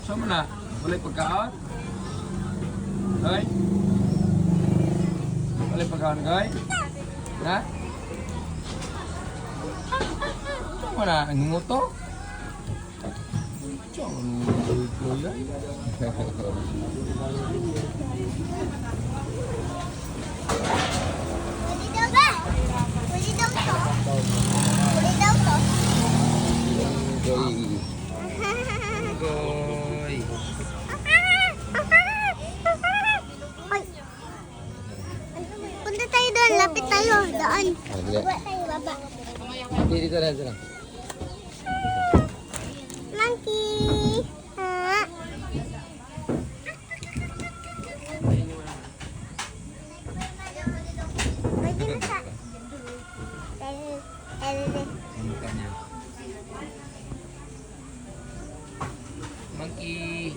Saan mo na? Walay pagkaon? Hoy? Walay pagkaon, guy? Ha? Saan mo na? Ang nguto? Saan mo na? Pwede daw ba? Pwede daw to? Pwede daw to? Goy. Goy. Ay. Punta tayo doon. Lapit tayo. Doon. Hindi. Baba tayo, baba. Dito na. Monkey. Ha? Pwede na sa... Monkey.